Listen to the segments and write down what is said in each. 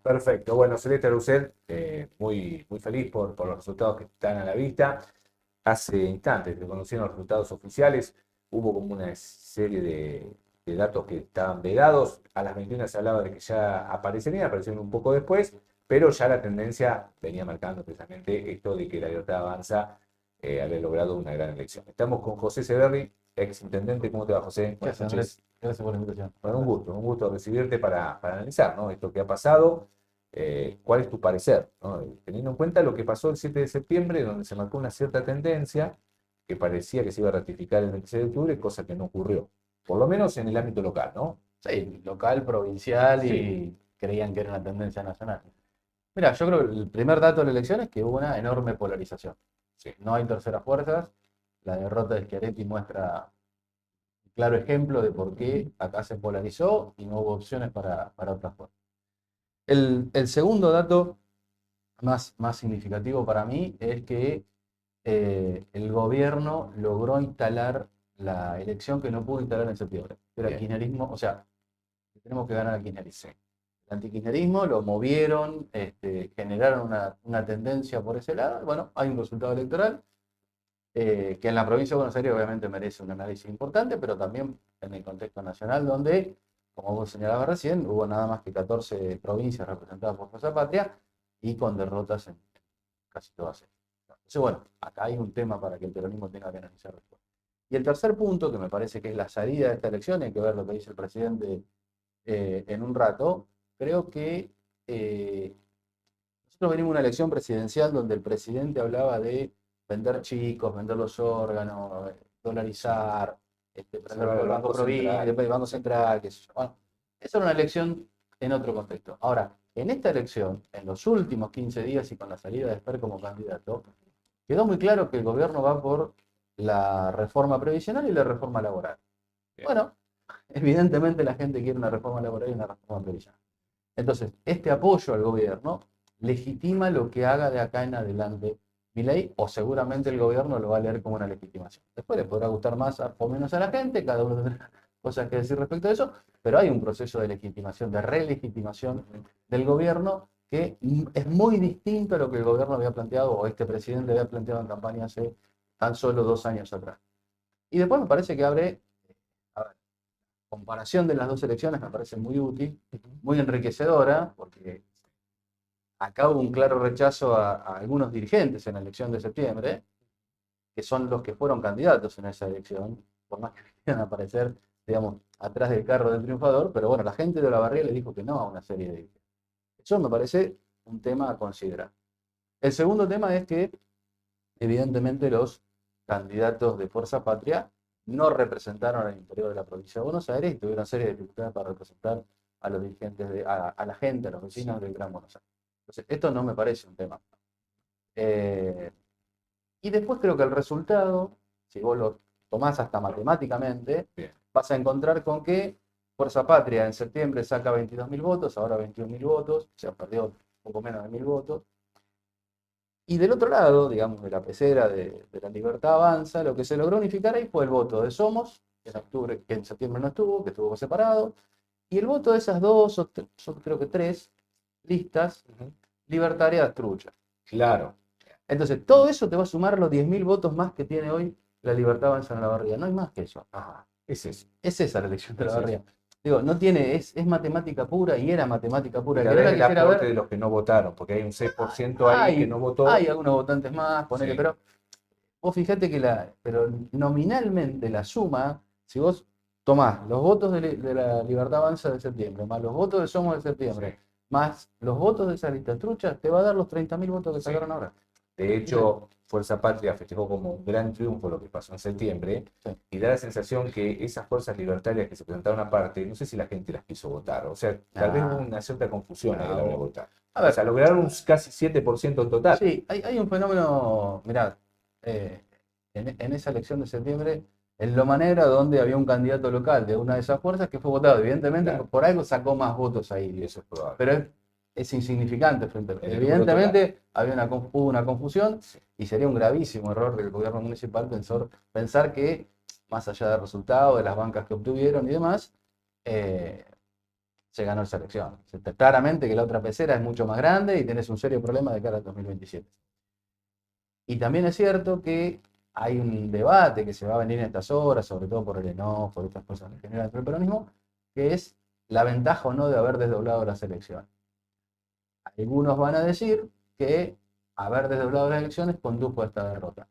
Perfecto. Bueno, Celeste Rousseff, muy feliz por los resultados que están a la vista. Hace instantes se conocieron los resultados oficiales. Hubo como una serie de datos que estaban vedados. A las 21 se hablaba de que ya aparecieron un poco después, pero ya la tendencia venía marcando precisamente esto de que la Libertad Avanza había logrado una gran elección. Estamos con José Severri, ex intendente. ¿Cómo te va, José? ¿Qué Buenas haces, noches. Andrés? Gracias por la invitación. Bueno, un gusto recibirte para analizar, ¿no? Esto que ha pasado. ¿Cuál es tu parecer, ¿no? Teniendo en cuenta lo que pasó el 7 de septiembre, donde se marcó una cierta tendencia que parecía que se iba a ratificar el 26 de octubre, cosa que no ocurrió, por lo menos en el ámbito local, ¿no? Sí, local, provincial Sí, y creían que era una tendencia nacional. Mira, yo creo que el primer dato de la elección es que hubo una enorme polarización. sí, No hay terceras fuerzas. La derrota de Schiaretti muestra un claro ejemplo de por qué acá se polarizó y no hubo opciones para otras fuerzas. El segundo dato más significativo para mí es que el gobierno logró instalar la elección que no pudo instalar en septiembre. Era el bien, kirchnerismo, o sea, tenemos que ganar al kirchnerismo. sí, El antikirchnerismo lo movieron, generaron una tendencia por ese lado. Y bueno, hay un resultado electoral que en la provincia de Buenos Aires obviamente merece un análisis importante, pero también en el contexto nacional, donde, como vos señalabas recién, hubo nada más que 14 provincias representadas por Fuerza Patria y con derrotas en casi todas ellas. Entonces, bueno, acá hay un tema para que el peronismo tenga que analizar después. Y el tercer punto, que me parece que es la salida de esta elección, hay que ver lo que dice el presidente en un rato, creo que nosotros venimos de una elección presidencial donde el presidente hablaba de vender chicos, vender los órganos, dolarizar, prender cerrar por el el Banco Banco Provincia, Central, después el Banco Central, qué sé yo. Bueno, esa era una elección en otro contexto. Ahora, en esta elección, en los últimos 15 días y con la salida de Esper como candidato, quedó muy claro que el gobierno va por la reforma previsional y la reforma laboral. bien, Bueno, evidentemente la gente quiere una reforma laboral y una reforma previsional. Entonces, este apoyo al gobierno legitima lo que haga de acá en adelante Milei, o seguramente el gobierno lo va a leer como una legitimación. Después le podrá gustar más o menos a la gente, cada uno tendrá cosas que decir respecto a eso, pero hay un proceso de legitimación, de relegitimación del gobierno que es muy distinto a lo que el gobierno había planteado o este presidente había planteado en campaña hace tan solo 2 años atrás. Y después me parece que abre, a ver, comparación de las dos elecciones me parece muy útil, muy enriquecedora, porque acá hubo un claro rechazo a algunos dirigentes en la elección de septiembre, que son los que fueron candidatos en esa elección, por más que quieran aparecer, digamos, atrás del carro del triunfador, pero bueno, la gente de Olavarría le dijo que no a una serie de dirigentes. Eso me parece un tema a considerar. El segundo tema es que, evidentemente, los candidatos de Fuerza Patria no representaron al interior de la provincia de Buenos Aires y tuvieron serie de dificultades para representar a los dirigentes, a la gente, a los vecinos del Gran Buenos Aires. Entonces, esto no me parece un tema. Eh, y después creo que el resultado, si vos lo tomás hasta matemáticamente, bien, vas a encontrar con que Fuerza Patria en septiembre saca 22.000 votos, ahora 21.000 votos, o sea, perdió un poco menos de 1.000 votos. Y del otro lado, digamos, de la pecera de la Libertad Avanza, lo que se logró unificar ahí fue el voto de Somos, que en octubre, que en septiembre no estuvo, que estuvo separado, y el voto de esas dos, son creo que tres listas ujú, libertarias truchas. claro, Entonces, todo eso te va a sumar los 10.000 votos más que tiene hoy la Libertad Avanza en la barría. No hay más que eso. ajá, es eso, Es esa la elección de la es eso. barría. Digo, no tiene, es matemática pura y era matemática Y pura. la Que no verdad la es el quisiera aporte de ver. los que no votaron, porque hay un 6% ahí que Hay, no hay votó. algunos votantes más, ponele, Sí, pero vos fijate que pero nominalmente la suma, si vos tomás los votos de la Libertad Avanza de septiembre, más los votos de Somos de sí, septiembre, más los votos de esa lista trucha, te va a dar los 30.000 votos que sí. sacaron ahora. De Fíjate. hecho, Fuerza Patria festejó como un gran triunfo lo que pasó en septiembre Sí. y da la sensación que esas fuerzas libertarias que se presentaron aparte, no sé si la gente las quiso votar, o sea, tal vez hubo Ah, una cierta confusión ahí a la hora de no. votar. A O sea, ver, lograron un casi 7% en total. sí, hay un fenómeno, mirá, en esa elección de septiembre, en Loma Negra, donde había un candidato local de una de esas fuerzas que fue votado. Evidentemente, Claro, por algo sacó más votos ahí, eso es probable. pero es insignificante frente a. En el número total. Evidentemente, hubo una confusión Sí, y sería un gravísimo error del gobierno municipal pensar que, más allá del resultado, de las bancas que obtuvieron y demás, eh, se ganó esa elección. Claramente que la otra pecera es mucho más grande y tenés un serio problema de cara al 2027. Y también es cierto que hay un debate que se va a venir en estas horas, sobre todo por el enojo, por estas cosas que generan el peronismo, que es la ventaja o no de haber desdoblado las elecciones. Algunos van a decir que haber desdoblado las elecciones condujo a esta derrota.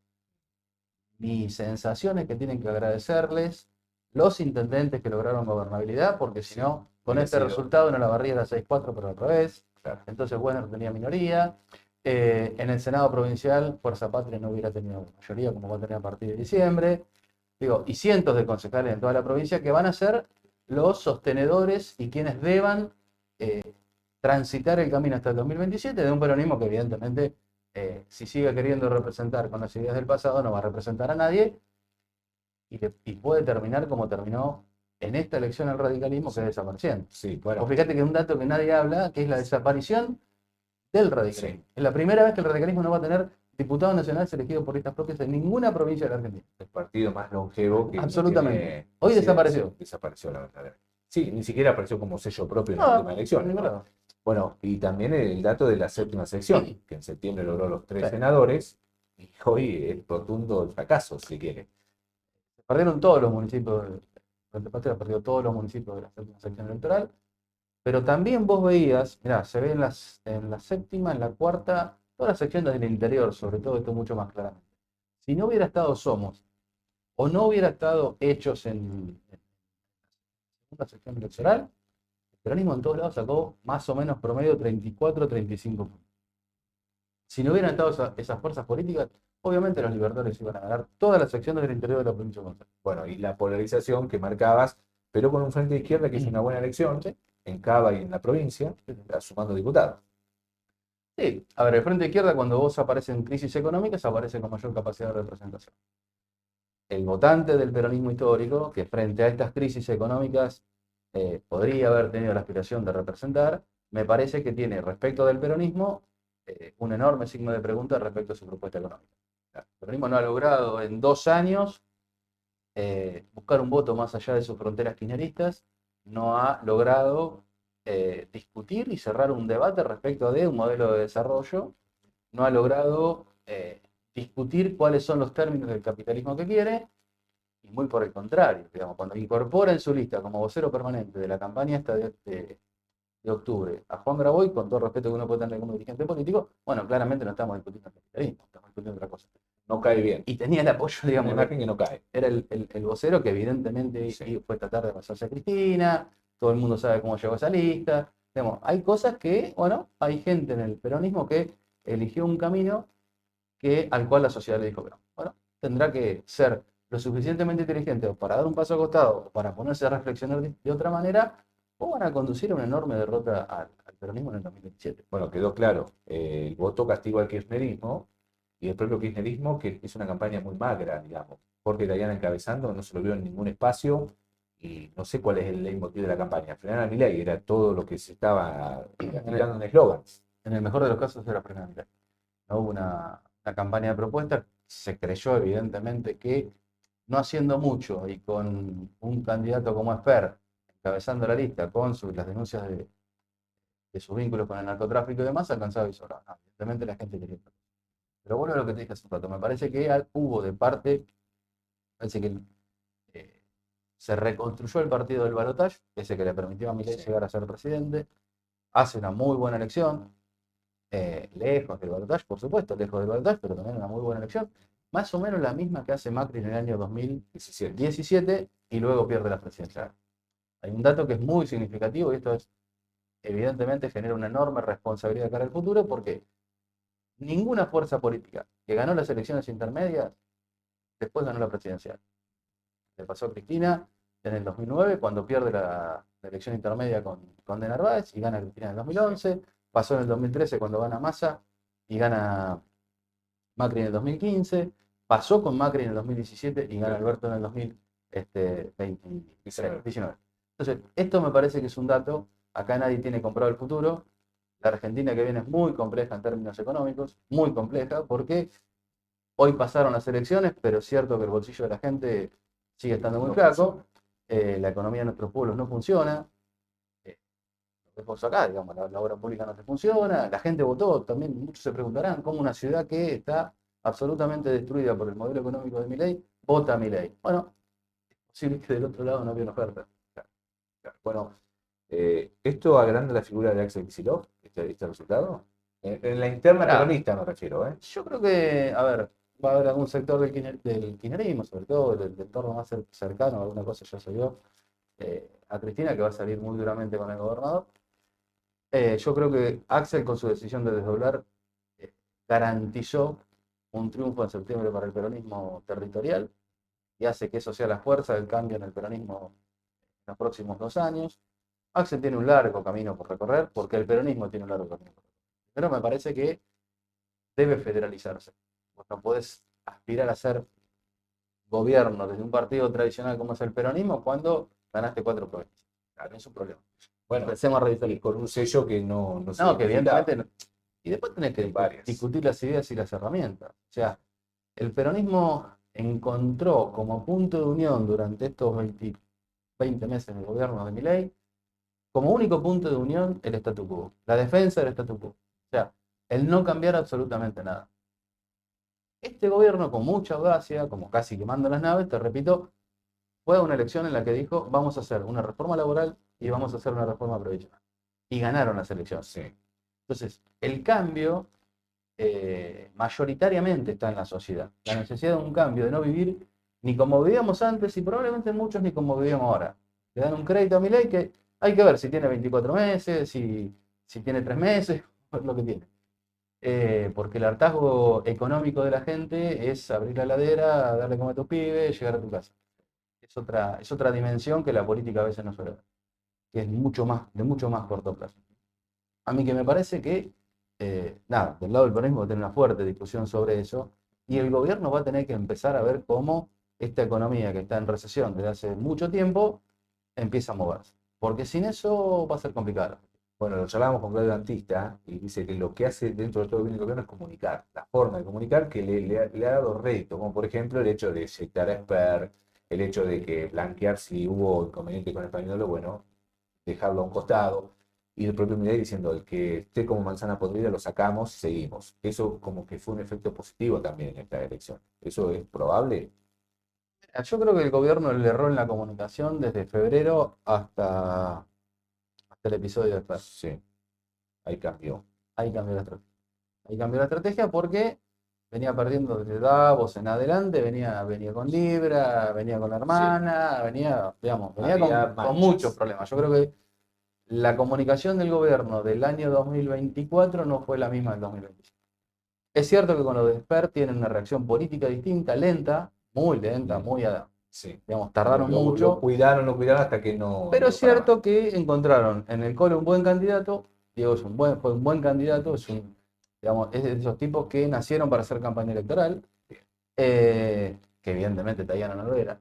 Mi sensación es que tienen que agradecerles los intendentes que lograron gobernabilidad, porque si no, con este resultado no la barría era 6-4, pero otra vez. Claro. Entonces, bueno, tenía minoría. En el Senado provincial, Fuerza Patria no hubiera tenido mayoría como va a tener a partir de diciembre. Digo, y cientos de concejales en toda la provincia que van a ser los sostenedores y quienes deban transitar el camino hasta el 2027 de un peronismo que evidentemente, si sigue queriendo representar con las ideas del pasado, no va a representar a nadie y puede terminar como terminó en esta elección el radicalismo, que es desapareciendo. Sí, bueno. O fíjate que es un dato que nadie habla, que es la desaparición del radicalismo. Sí. Es la primera vez que el radicalismo no va a tener diputados nacionales elegidos por listas propias en ninguna provincia de la Argentina. El partido más longevo que absolutamente. Tiene, hoy desapareció. Desapareció, la verdad. Sí, ni siquiera apareció como sello propio en la última elección. ¿No? Bueno, y también el dato de la séptima sección, que en septiembre logró los 3 senadores, y hoy es rotundo fracaso, si quiere. Perdieron todos los municipios, Frente Patria perdió todos los municipios de la séptima sección electoral, pero también vos veías, mirá, se ve en la séptima, en la cuarta, todas las secciones del interior, sobre todo esto mucho más claramente. Si no hubiera estado Somos, o no hubiera estado Hechos en la segunda sección electoral, el peronismo en todos lados sacó más o menos promedio 34-35 puntos. Si no hubieran estado esas fuerzas políticas, obviamente los libertarios iban a ganar todas las secciones del interior de la provincia de Buenos Aires. Bueno, y la polarización que marcabas, pero con un frente de izquierda que hizo una buena elección, ¿sí? En Cava y en la provincia, sumando diputados. Sí, a ver, el frente de izquierda cuando vos apareces en crisis económicas aparece con mayor capacidad de representación. El votante del peronismo histórico, que frente a estas crisis económicas podría haber tenido la aspiración de representar, me parece que tiene respecto del peronismo un enorme signo de pregunta respecto a su propuesta económica. El peronismo no ha logrado en 2 años buscar un voto más allá de sus fronteras kirchneristas, no ha logrado discutir y cerrar un debate respecto de un modelo de desarrollo, no ha logrado discutir cuáles son los términos del capitalismo que quiere, y muy por el contrario, digamos, cuando incorpora en su lista como vocero permanente de la campaña esta de octubre a Juan Graboy, con todo el respeto que uno puede tener como dirigente político, bueno, claramente no estamos discutiendo el capitalismo, estamos discutiendo otra cosa. No cae bien. Y tenía el apoyo, digamos. Una imagen que no cae. Era el vocero que evidentemente fue tratar de pasarse a Cristina, todo el mundo sabe cómo llegó a esa lista. Digamos, hay cosas que, bueno, hay gente en el peronismo que eligió un camino al cual la sociedad le dijo que no. Bueno, tendrá que ser lo suficientemente inteligente para dar un paso al costado, para ponerse a reflexionar de otra manera, o van a conducir a una enorme derrota al peronismo en el 2027. Bueno, quedó claro, el voto castigo al kirchnerismo, y el propio kirchnerismo, que es una campaña muy magra, digamos. Jorge Tayana encabezando, no se lo vio en ningún espacio, y no sé cuál es el leitmotiv de la campaña. Frenar a Milei era todo lo que se estaba tirando en eslogans. En el mejor de los casos era frenar a Milei. No hubo una campaña de propuestas, se creyó evidentemente que no haciendo mucho y con un candidato como Esper encabezando la lista con las denuncias de sus vínculos con el narcotráfico y demás, alcanzaba y sobraba. No, evidentemente la gente quería. Pero vuelvo a lo que te dije hace un rato, me parece que hubo de parte, parece que se reconstruyó el partido del balotaje, ese que le permitió a Milei llegar a ser presidente, hace una muy buena elección, lejos del balotaje, por supuesto, lejos del balotaje, pero también una muy buena elección, más o menos la misma que hace Macri en el año 2017 y luego pierde la presidencia. Hay un dato que es muy significativo y esto es, evidentemente genera una enorme responsabilidad cara al futuro porque ninguna fuerza política que ganó las elecciones intermedias después ganó la presidencial. Le pasó a Cristina en el 2009 cuando pierde la elección intermedia con De Narváez y gana Cristina en el 2011. Pasó en el 2013 cuando gana Massa y gana Macri en el 2015. Pasó con Macri en el 2017 y gana Alberto en el 2019. Entonces, esto me parece que es un dato. Acá nadie tiene comprado el futuro. La Argentina que viene es muy compleja en términos económicos, muy compleja, porque hoy pasaron las elecciones, pero es cierto que el bolsillo de la gente sigue estando muy flaco, la economía de nuestros pueblos no funciona, después acá, digamos, la obra pública no te funciona, la gente votó, también muchos se preguntarán cómo una ciudad que está absolutamente destruida por el modelo económico de Milei, vota a Milei. Bueno, es posible que del otro lado no había una oferta. Claro. Bueno, ¿esto agranda la figura de Axel Kicillof, este resultado? En la interna Ahora, peronista me refiero, ¿eh? yo creo que, a ver, va a haber algún sector del kirchnerismo, sobre todo del entorno más cercano, alguna cosa ya se vio, a Cristina, que va a salir muy duramente con el gobernador. Yo creo que Axel, con su decisión de desdoblar, garantizó un triunfo en septiembre para el peronismo territorial y hace que eso sea la fuerza del cambio en el peronismo en los próximos 2 años. Axel tiene un largo camino por recorrer, porque el peronismo tiene un largo camino por recorrer. Pero me parece que debe federalizarse. Vos no podés aspirar a ser gobierno desde un partido tradicional como es el peronismo cuando ganaste 4 provincias. Claro, es un problema. Bueno, Empecemos a y revitalizar. con un sello que no se No, que identifica evidentemente no. Y después tenés que en varias. discutir las ideas y las herramientas. O sea, el peronismo encontró como punto de unión durante estos 20 meses de gobierno de Milei, como único punto de unión, el statu quo, la defensa del statu quo. O sea, el no cambiar absolutamente nada. Este gobierno, con mucha audacia, como casi quemando las naves, te repito, fue a una elección en la que dijo, vamos a hacer una reforma laboral y vamos a hacer una reforma previsional. Y ganaron las elecciones. Sí. Entonces, el cambio mayoritariamente está en la sociedad. La necesidad de un cambio, de no vivir ni como vivíamos antes y probablemente muchos ni como vivíamos ahora. Le dan un crédito a Milei que hay que ver si tiene 24 meses, si tiene 3 meses, lo que tiene. Porque el hartazgo económico de la gente es abrir la heladera, darle comer a tus pibes, llegar a tu casa. Es otra dimensión que la política a veces no suele ver, que es mucho más, de mucho más corto plazo. A mí que me parece que, nada, del lado del peronismo va a tener una fuerte discusión sobre eso, y el gobierno va a tener que empezar a ver cómo esta economía que está en recesión desde hace mucho tiempo empieza a moverse. Porque sin eso va a ser complicado. Bueno, lo charlábamos con Claudio Antista y dice que lo que hace dentro de todo el gobierno es comunicar, la forma de comunicar que le ha dado rédito, como por ejemplo el hecho de inyectar a Esper, el hecho de que blanquear si hubo inconveniente con el pañuelo, bueno, dejarlo a un costado, y el propio Milei diciendo el que esté como manzana podrida lo sacamos y seguimos. Eso como que fue un efecto positivo también en esta elección. ¿Eso es probable? Yo creo que el gobierno le erró en la comunicación desde febrero hasta el episodio de Esper. Sí, ahí cambió. Ahí cambió la estrategia. Ahí cambió la estrategia porque venía perdiendo desde Davos en adelante, venía con Libra, venía con la hermana, venía, digamos, venía Había con manchas. muchos problemas. Yo creo que la comunicación del gobierno del año 2024 no fue la misma del 2025. Es cierto que con lo de Esper tienen una reacción política distinta, lenta, muy, Sí. digamos, tardaron Lo mucho, lo cuidaron hasta que no pero es dio para más. cierto que encontraron en el Colo un buen candidato. Diego fue un buen candidato, es de esos tipos que nacieron para hacer campaña electoral, que evidentemente Tayana no lo era.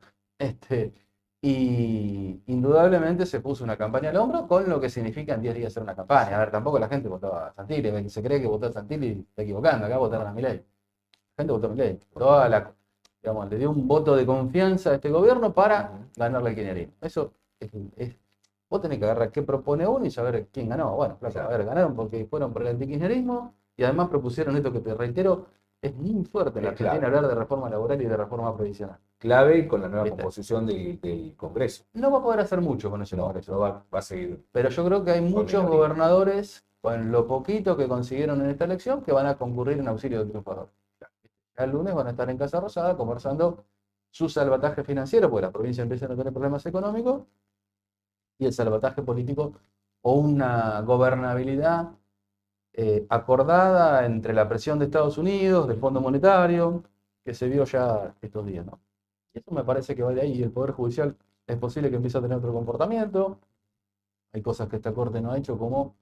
Y indudablemente se puso una campaña al hombro con lo que significa en 10 días hacer una campaña. A ver, tampoco la gente votaba a Santilli, se cree que votó a Santilli y está equivocando, acá votaron a Milei. La gente votó a Milei. Digamos, le dio un voto de confianza a este gobierno para ganarle al kirchnerismo. Eso vos tenés que agarrar qué propone uno y saber quién ganó. Bueno, claro, a ver, ganaron porque fueron por el antikirchnerismo y además propusieron esto que te reitero, es muy fuerte en la Es Argentina clave. hablar de reforma laboral y de reforma previsional. Clave y con la nueva ¿Viste? composición del Congreso. No va a poder hacer mucho con ese No, Congreso. no va a seguir Pero yo creo que hay muchos minoría. gobernadores, con lo poquito que consiguieron en esta elección, que van a concurrir en auxilio del triunfador. El lunes van a estar en Casa Rosada conversando su salvataje financiero, porque la provincia empieza a tener problemas económicos, y el salvataje político o una gobernabilidad acordada entre la presión de Estados Unidos, del Fondo Monetario, que se vio ya estos días, ¿no? Y eso me parece que va de ahí. Y el Poder Judicial es posible que empiece a tener otro comportamiento. Hay cosas que esta Corte no ha hecho, como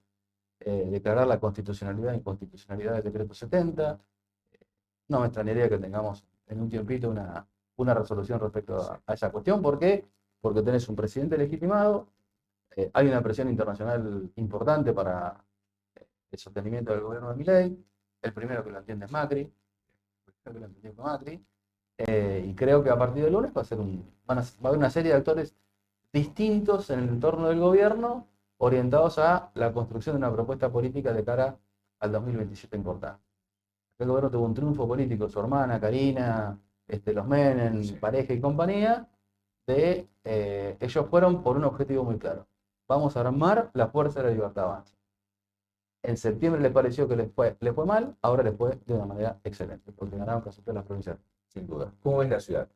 declarar la constitucionalidad e inconstitucionalidad del decreto 70. No me extrañaría que tengamos en un tiempito una resolución respecto a esa cuestión. ¿Por qué? Porque tenés un presidente legitimado, hay una presión internacional importante para el sostenimiento del gobierno de Milei. El primero que lo entiende es Macri. El primero que lo entendió fue Macri. Y creo que a partir del lunes va a haber una serie de actores distintos en el entorno del gobierno orientados a la construcción de una propuesta política de cara al 2027 importante. El gobierno tuvo un triunfo político, su hermana, Karina, los Menem, Sí. Pareja y compañía, ellos fueron por un objetivo muy claro. Vamos a armar la Fuerza de la Libertad Avanza. En septiembre les pareció que les fue mal, ahora les fue de una manera excelente, porque ganaron casi todas las provincias. Sin duda. ¿Cómo es la ciudad?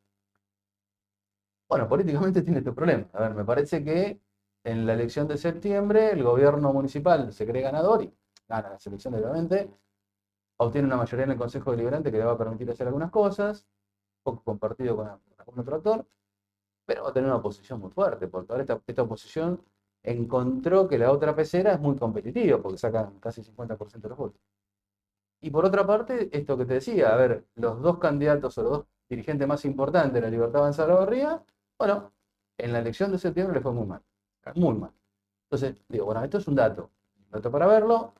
Bueno, políticamente tiene este problema. A ver, me parece que en la elección de septiembre el gobierno municipal se cree ganador y gana las elecciones, obviamente, obtiene una mayoría en el Consejo Deliberante que le va a permitir hacer algunas cosas, poco compartido con algún otro actor, pero va a tener una oposición muy fuerte, porque ahora esta oposición encontró que la otra pecera es muy competitiva, porque sacan casi 50% de los votos. Y por otra parte, esto que te decía, a ver, los dos candidatos o los dos dirigentes más importantes de la Libertad Avanza de la Barría, bueno, en la elección de septiembre le fue muy mal, muy mal. Entonces, digo, bueno, esto es un dato para verlo,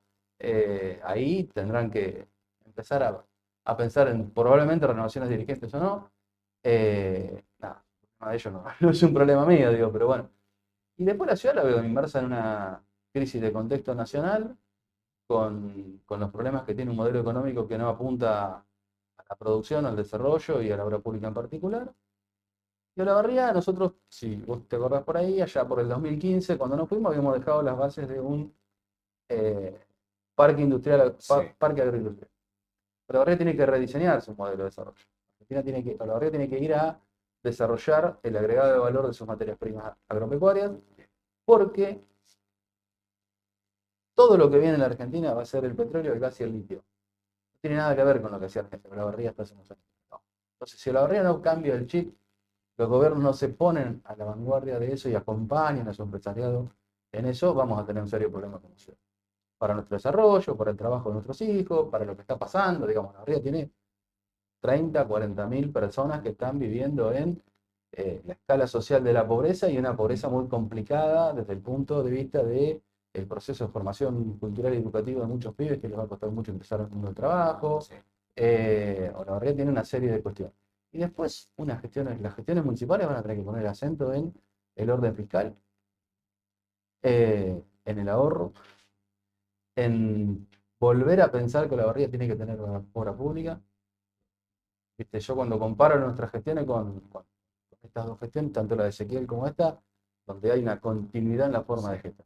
ahí tendrán que empezar a pensar en probablemente renovaciones dirigentes o no. Nada, de ellos no, no es un problema mío, digo, pero bueno. Y después la ciudad la veo inmersa en una crisis de contexto nacional, con los problemas que tiene un modelo económico que no apunta a la producción, al desarrollo y a la obra pública en particular. Y Olavarría, nosotros, si vos te acordás por ahí, allá por el 2015, cuando nos fuimos, habíamos dejado las bases de un parque industrial, Sí. parque agroindustrial. Olavarría tiene que rediseñar su modelo de desarrollo. Olavarría tiene que ir a desarrollar el agregado de valor de sus materias primas agropecuarias, porque todo lo que viene en la Argentina va a ser el petróleo, el gas y el litio. No tiene nada que ver con lo que hacía Argentina. Olavarría hasta hace unos años. No. Entonces, si Olavarría no cambia el chip, los gobiernos no se ponen a la vanguardia de eso y acompañan a su empresariado en eso, vamos a tener un serio problema como ciudad. Para nuestro desarrollo, para el trabajo de nuestros hijos, para lo que está pasando, digamos, Olavarría tiene 30, 40 mil personas que están viviendo en la escala social de la pobreza y una pobreza muy complicada desde el punto de vista del proceso de formación cultural y educativa de muchos pibes que les va a costar mucho empezar en el mundo del trabajo. Sí. Olavarría tiene una serie de cuestiones. Y después las gestiones municipales van a tener que poner acento en el orden fiscal, en el ahorro, en volver a pensar que Olavarría tiene que tener una obra pública. ¿Viste? Yo cuando comparo nuestras gestiones con estas dos gestiones, tanto la de Ezequiel como esta, donde hay una continuidad en la forma de gestar.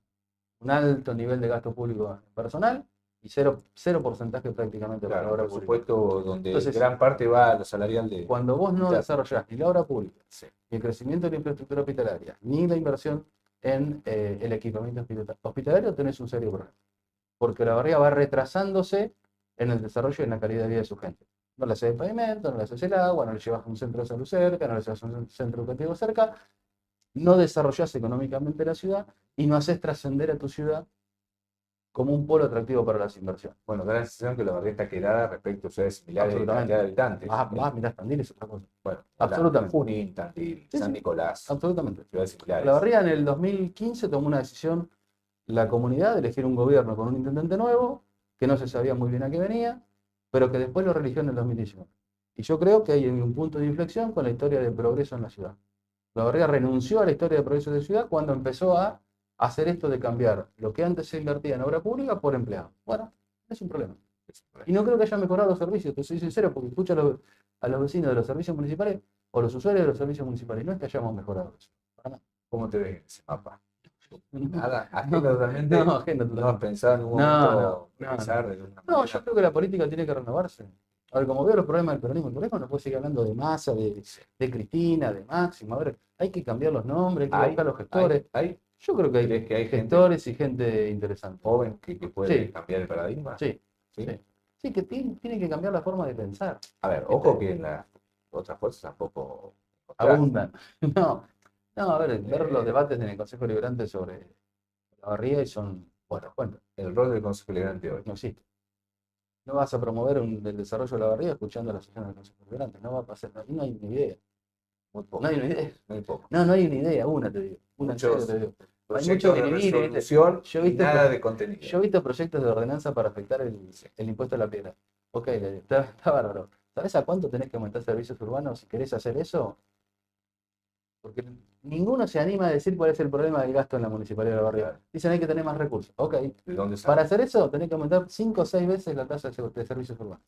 Un alto nivel de gasto público personal y cero porcentaje prácticamente para la Claro, obra por pública. supuesto, donde Entonces, gran parte va a lo salarial de... cuando vos no desarrollás ni la obra pública, Sí. ni el crecimiento de la infraestructura hospitalaria, ni la inversión en el equipamiento hospitalario, tenés un serio problema. Porque la barriga va retrasándose en el desarrollo y en la calidad de vida de su gente. No le haces el pavimento, no le haces el agua, no le llevas un centro de salud cerca, no le llevas un centro educativo cerca, no desarrollás económicamente la ciudad y no haces trascender a tu ciudad como un polo atractivo para las inversiones. Bueno, da la sensación que la barriga está quedada respecto a ciudades similares de Absolutamente. cantidad de habitantes. Vas, mirás Tandil, es otra cosa. Bueno, Absolutamente. Junín, Tandil, Sí, San sí. Nicolás, Absolutamente. ciudades similares. La barriga en el 2015 tomó una decisión, la comunidad, de elegir un gobierno con un intendente nuevo, que no se sabía muy bien a qué venía, pero que después lo religió en el 2019. Y yo creo que hay un punto de inflexión con la historia del progreso en la ciudad. La barriga renunció a la historia de progreso de la ciudad cuando empezó a hacer esto de cambiar lo que antes se invertía en obra pública por empleado. Bueno, es un problema. Y no creo que haya mejorado los servicios, te soy sincero, porque escucho a los vecinos de los servicios municipales o los usuarios de los servicios municipales. No es que hayamos mejorado eso. Para nada. ¿Cómo te ves en ese mapa? Nada, ajeno totalmente. No, ajeno ¿No has totalmente. pensado en un momento pensar de una No, manera? yo creo que la política tiene que renovarse. A ver, como veo los problemas del peronismo, el peronismo no puede seguir hablando de Massa, de Cristina, de Máximo. A ver, hay que cambiar los nombres, hay que buscar los gestores. Yo creo que ¿Crees que hay gente gestores y gente interesante. joven que puede Sí. cambiar el paradigma? Sí, ¿Sí? sí. Sí, que tiene que cambiar la forma de pensar. A ver, ojo que en las otras fuerzas tampoco Abundan. No, a ver los debates en el Consejo Deliberante sobre la barría y son buenas cuentas. el rol del Consejo Deliberante hoy. No existe. No vas a promover el desarrollo de la barriga escuchando las sesiones del Consejo Deliberante. No va a pasar. No hay una idea. Muy poco. No hay una idea. Muy poco. No hay una idea. Una te digo. Una en serio te digo. Hay Proyectos mucho de dividir, ¿viste? resolución Yo y viste nada de contenido. Yo he visto proyectos de ordenanza para afectar el impuesto a la piedra. Ok, está bárbaro. ¿Sabes a cuánto tenés que aumentar servicios urbanos si querés hacer eso? Porque ninguno se anima a decir cuál es el problema del gasto en la municipalidad de Barrio. Dicen hay que tener más recursos. Ok. ¿De dónde Para sale? hacer eso, tenés que aumentar 5 o 6 veces la tasa de servicios urbanos.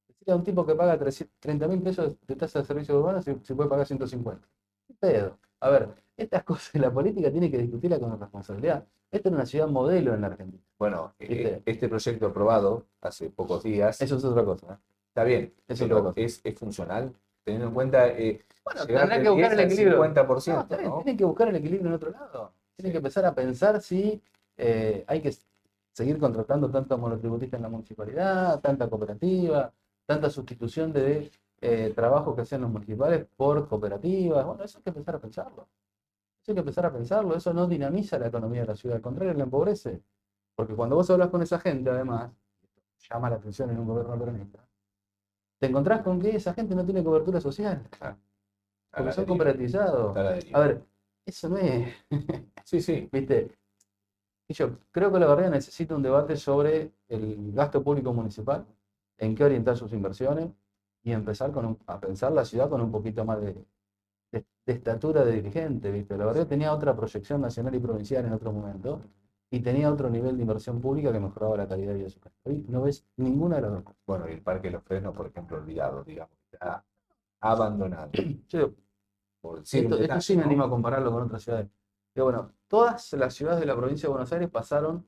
Decirle a un tipo que paga 30.000 pesos de tasa de servicios urbanos si puede pagar 150. ¿Qué pedo? A ver, estas cosas la política tiene que discutirla con responsabilidad. Esta es una ciudad modelo en la Argentina. Bueno, ¿Viste? este proyecto aprobado hace pocos días, Eso es otra cosa. está bien, Es pero otra cosa. es funcional, teniendo en cuenta Bueno, llegar tendrá del que buscar 10 el al equilibrio. 50%, Está bien, ¿no? tienen que buscar el equilibrio en otro lado. Tienen que Sí. empezar a pensar si hay que seguir contratando tantos monotributistas en la municipalidad, tanta cooperativa, tanta sustitución de trabajos que hacen los municipales por cooperativas. Bueno, eso hay que empezar a pensarlo. Eso hay que empezar a pensarlo. Eso no dinamiza la economía de la ciudad, al contrario, la empobrece. Porque cuando vos hablas con esa gente, además, llama la atención en un gobierno peronista, te encontrás con que esa gente no tiene cobertura social, Ah, a porque la son deriva, cooperativizados. está a la A deriva. ver, eso no es, Sí, sí, viste, y yo creo que la verdad necesita un debate sobre el gasto público municipal, en qué orientar sus inversiones y empezar a pensar la ciudad con un poquito más de estatura de dirigente, ¿viste? La verdad tenía otra proyección nacional y provincial en otro momento y tenía otro nivel de inversión pública que mejoraba la calidad de vida de su gente. Hoy no ves ninguna de las dos cosas. bueno, y el Parque de los Fresnos, por ejemplo, olvidado, digamos, está abandonado, Yo digo, por decir un esto sí detalle, me animo a ¿no? compararlo con otras ciudades. Pero bueno, todas las ciudades de la provincia de Buenos Aires pasaron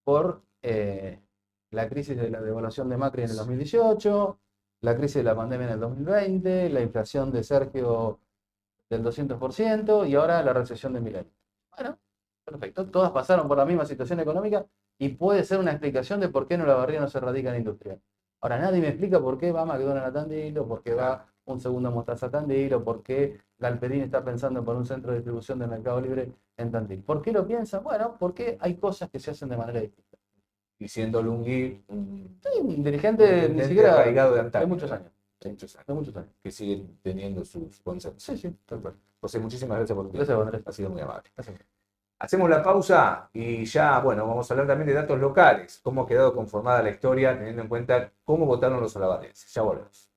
por la crisis de la devaluación de Macri en el 2018, la crisis de la pandemia en el 2020, la inflación de Sergio del 200% y ahora la recesión de Milei. Bueno, perfecto. Todas pasaron por la misma situación económica y puede ser una explicación de por qué la Barría no se radica en industria. Ahora, nadie me explica por qué va McDonald's a Tandil, o por qué va un segundo Mostaza a Tandil, o por qué Galperín está pensando por un centro de distribución de Mercado Libre en Tandil. ¿Por qué lo piensan? Bueno, porque hay cosas que se hacen de manera distinta. Diciendo Lungui, un Sí, un dirigente ni intendente siquiera arraigado de de antaño, muchos ¿verdad? años. De muchos años, De muchos años. que siguen teniendo sus conceptos. Sí, sí, tal cual. José, muchísimas gracias por tu tiempo. Gracias, Andrés. Ha sido muy amable. Gracias. Hacemos la pausa y ya, bueno, vamos a hablar también de datos locales, cómo ha quedado conformada la historia, teniendo en cuenta cómo votaron los olavardenses. Ya volvemos.